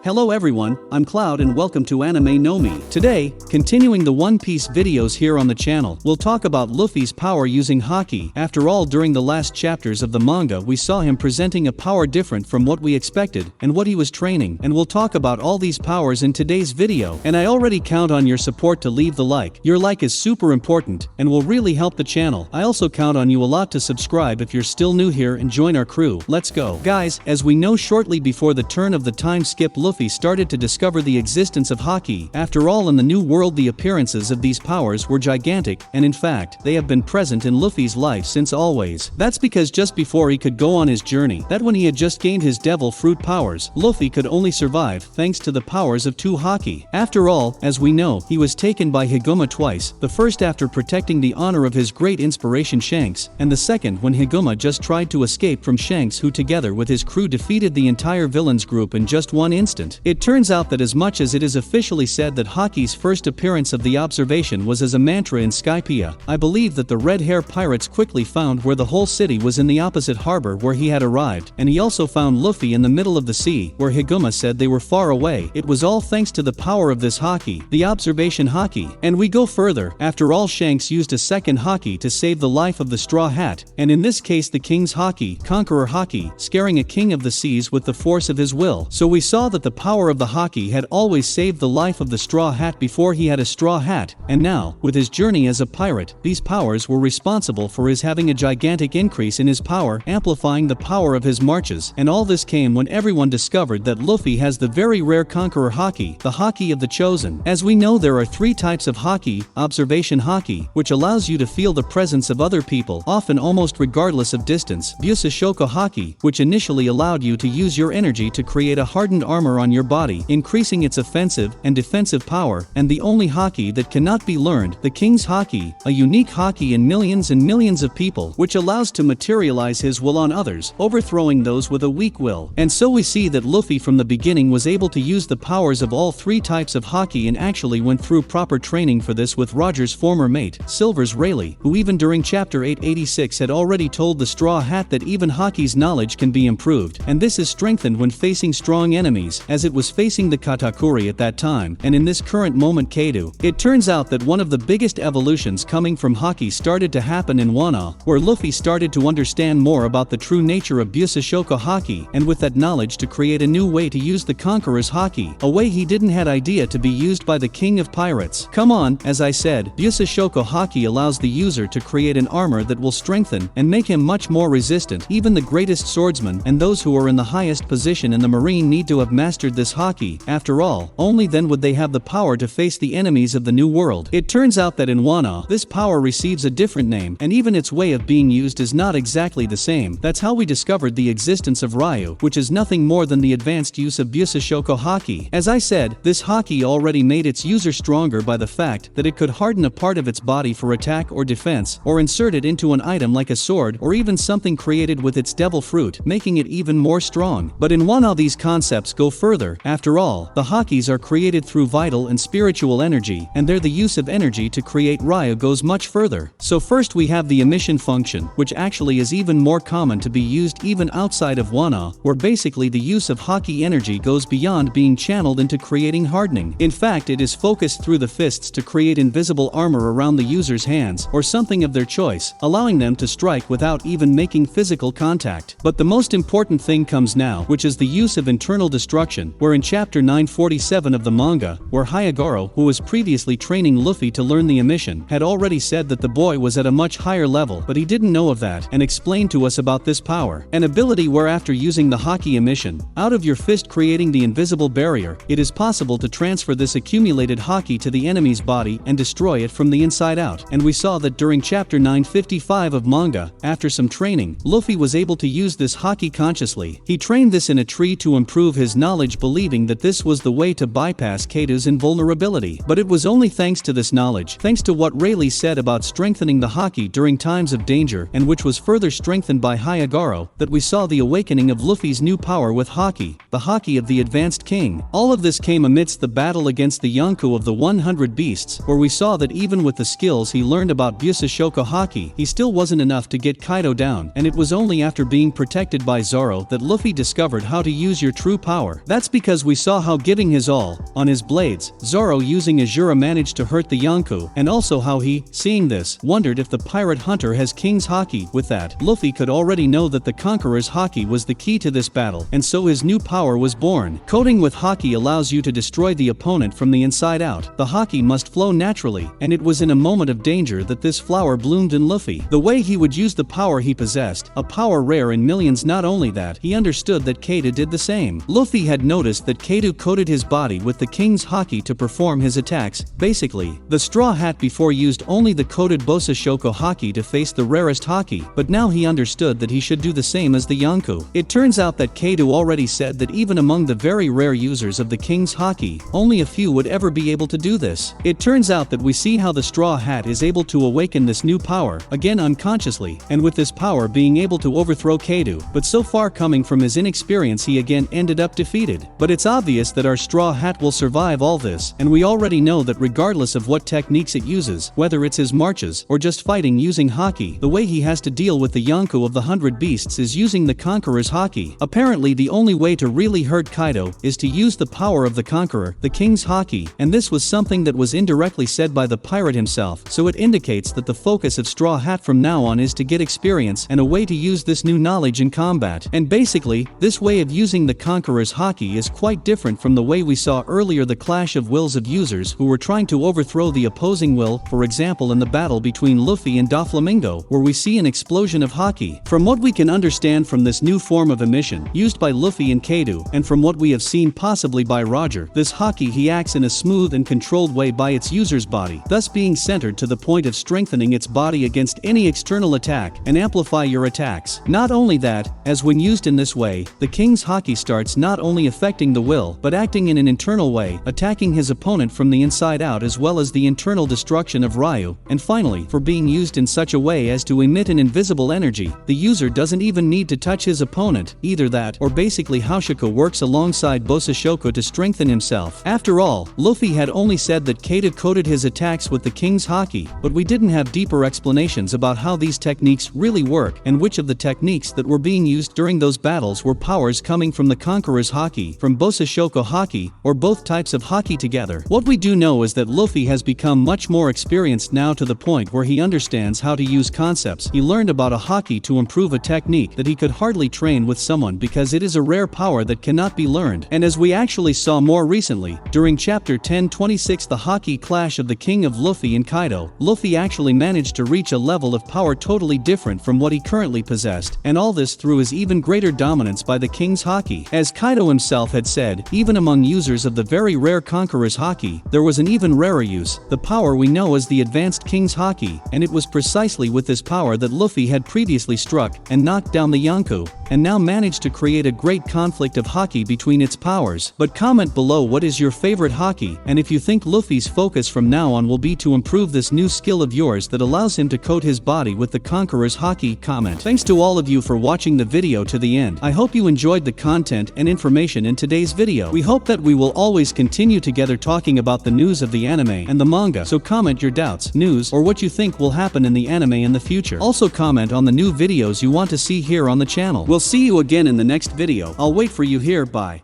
Hello everyone, I'm Cloud and welcome to Anime No Mi. Today, continuing the One Piece videos here on the channel, we'll talk about Luffy's power using Haki. After all, during the last chapters of the manga we saw him presenting a power different from what we expected and what he was training, and we'll talk about all these powers in today's video. And I already count on your support to leave the like. Your like is super important and will really help the channel. I also count on you a lot to subscribe if you're still new here and join our crew. Let's go. Guys, as we know, shortly before the turn of the time skip, Luffy started to discover the existence of Haki. After all, in the new world the appearances of these powers were gigantic, and in fact, they have been present in Luffy's life since always. That's because just before he could go on his journey, that when he had just gained his devil fruit powers, Luffy could only survive thanks to the powers of two Haki. After all, as we know, he was taken by Higuma twice, the first after protecting the honor of his great inspiration Shanks, and the second when Higuma just tried to escape from Shanks, who together with his crew defeated the entire villains group in just one instant. It turns out that as much as it is officially said that Haki's first appearance of the observation was as a mantra in Skypiea, I believe that the red hair pirates quickly found where the whole city was in the opposite harbor where he had arrived, and he also found Luffy in the middle of the sea, where Higuma said they were far away. It was all thanks to the power of this Haki, the observation Haki. And we go further. After all, Shanks used a second Haki to save the life of the Straw Hat, and in this case the King's Haki, Conqueror Haki, scaring a king of the seas with the force of his will. So we saw that the power of the Haki had always saved the life of the Straw Hat before he had a straw hat, and now, with his journey as a pirate, these powers were responsible for his having a gigantic increase in his power, amplifying the power of his marches. And all this came when everyone discovered that Luffy has the very rare Conqueror Haki, the Haki of the Chosen. As we know, there are three types of Haki: observation Haki, which allows you to feel the presence of other people, often almost regardless of distance; Busashoko Haki, which initially allowed you to use your energy to create a hardened armor on your body, increasing its offensive and defensive power; and the only Haki that cannot be learned, the King's Haki, a unique Haki in millions and millions of people, which allows to materialize his will on others, overthrowing those with a weak will. And so we see that Luffy from the beginning was able to use the powers of all three types of Haki, and actually went through proper training for this with Roger's former mate, Silver's Rayleigh, who even during chapter 886 had already told the Straw Hat that even Haki's knowledge can be improved, and this is strengthened when facing strong enemies, as it was facing the Katakuri at that time, and in this current moment Kaido. It turns out that one of the biggest evolutions coming from Haki started to happen in Wano, where Luffy started to understand more about the true nature of Busashoko Haki, and with that knowledge to create a new way to use the Conqueror's Haki, a way he didn't had idea to be used by the King of Pirates. Come on, as I said, Busashoko Haki allows the user to create an armor that will strengthen and make him much more resistant. Even the greatest swordsman and those who are in the highest position in the marine need to have mastered this Haki. After all, only then would they have the power to face the enemies of the new world. It turns out that in Wano, this power receives a different name, and even its way of being used is not exactly the same. That's how we discovered the existence of Ryu, which is nothing more than the advanced use of Busashoko Haki. As I said, this Haki already made its user stronger by the fact that it could harden a part of its body for attack or defense, or insert it into an item like a sword or even something created with its devil fruit, making it even more strong. But in Wano these concepts go further. After all, the Hakis are created through vital and spiritual energy, and there the use of energy to create Ryu goes much further. So first we have the emission function, which actually is even more common to be used even outside of Wano, where basically the use of Haki energy goes beyond being channeled into creating hardening. In fact, it is focused through the fists to create invisible armor around the user's hands, or something of their choice, allowing them to strike without even making physical contact. But the most important thing comes now, which is the use of internal destruction, where in chapter 947 of the manga, where Hyogoro, who was previously training Luffy to learn the emission, had already said that the boy was at a much higher level, but he didn't know of that, and explained to us about this power, an ability where after using the Haki emission, out of your fist creating the invisible barrier, it is possible to transfer this accumulated Haki to the enemy's body and destroy it from the inside out. And we saw that during chapter 955 of manga, after some training, Luffy was able to use this Haki consciously. He trained this in a tree to improve his knowledge, believing that this was the way to bypass Kaido's invulnerability. But it was only thanks to this knowledge, thanks to what Rayleigh said about strengthening the Haki during times of danger, and which was further strengthened by Hyogoro, that we saw the awakening of Luffy's new power with Haki, the Haki of the Advanced King. All of this came amidst the battle against the Yonko of the 100 Beasts, where we saw that even with the skills he learned about Busashoko Haki, he still wasn't enough to get Kaido down, and it was only after being protected by Zoro that Luffy discovered how to use your true power. That's because we saw how giving his all, on his blades, Zoro using Azura managed to hurt the Yonko, and also how he, seeing this, wondered if the pirate hunter has King's Haki. With that, Luffy could already know that the Conqueror's Haki was the key to this battle, and so his new power was born. Coating with Haki allows you to destroy the opponent from the inside out. The Haki must flow naturally, and it was in a moment of danger that this flower bloomed in Luffy. The way he would use the power he possessed, a power rare in millions. Not only that, he understood that Kaido did the same. Luffy had noticed that Kaido coated his body with the King's Haki to perform his attacks. Basically, the Straw Hat before used only the coated Bosashoko Haki to face the rarest Haki, but now he understood that he should do the same as the Yonko. It turns out that Kaido already said that even among the very rare users of the King's Haki, only a few would ever be able to do this. It turns out that we see how the Straw Hat is able to awaken this new power, again unconsciously, and with this power being able to overthrow Kaido, but so far coming from his inexperience he again ended up defeated. But it's obvious that our Straw Hat will survive all this, and we already know that regardless of what techniques it uses, whether it's his marches or just fighting using Haki, the way he has to deal with the Yonko of the 100 Beasts is using the Conqueror's Haki. Apparently the only way to really hurt Kaido is to use the power of the Conqueror, the King's Haki, and this was something that was indirectly said by the pirate himself, so it indicates that the focus of Straw Hat from now on is to get experience and a way to use this new knowledge in combat. And basically, this way of using the Conqueror's Haki is quite different from the way we saw earlier the clash of wills of users who were trying to overthrow the opposing will, for example in the battle between Luffy and Doflamingo, where we see an explosion of Haki. From what we can understand from this new form of emission, used by Luffy and Kaido, and from what we have seen possibly by Roger, this Haki he acts in a smooth and controlled way by its user's body, thus being centered to the point of strengthening its body against any external attack, and amplify your attacks. Not only that, as when used in this way, the King's Haki starts not only affecting the will, but acting in an internal way, attacking his opponent from the inside out as well as the internal destruction of Ryu, and finally, for being used in such a way as to emit an invisible energy, the user doesn't even need to touch his opponent. Either that, or basically Hoshiko works alongside Bosashoko to strengthen himself. After all, Luffy had only said that Kaido coated his attacks with the King's Haki, but we didn't have deeper explanations about how these techniques really work, and which of the techniques that were being used during those battles were powers coming from the Conqueror's Haki, from Bosashoko Haki, or both types of Haki together. What we do know is that Luffy has become much more experienced now to the point where he understands how to use concepts. He learned about a Haki to improve a technique that he could hardly train with someone because it is a rare power that cannot be learned. And as we actually saw more recently, during chapter 1026 the Haki clash of the King of Luffy and Kaido, Luffy actually managed to reach a level of power totally different from what he currently possessed, and all this through his even greater dominance by the King's Haki. As Kaido himself had said, even among users of the very rare Conqueror's Haki, there was an even rarer use, the power we know as the advanced King's Haki, and it was precisely with this power that Luffy had previously struck and knocked down the Yonko, and now managed to create a great conflict of Haki between its powers. But comment below what is your favorite Haki, and if you think Luffy's focus from now on will be to improve this new skill of yours that allows him to coat his body with the Conqueror's Haki. Comment. Thanks to all of you for watching the video to the end. I hope you enjoyed the content and information in today's video. We hope that we will always continue together talking about the news of the anime and the manga, so comment your doubts, news, or what you think will happen in the anime in the future. Also comment on the new videos you want to see here on the channel. We'll see you again in the next video. I'll wait for you here. Bye.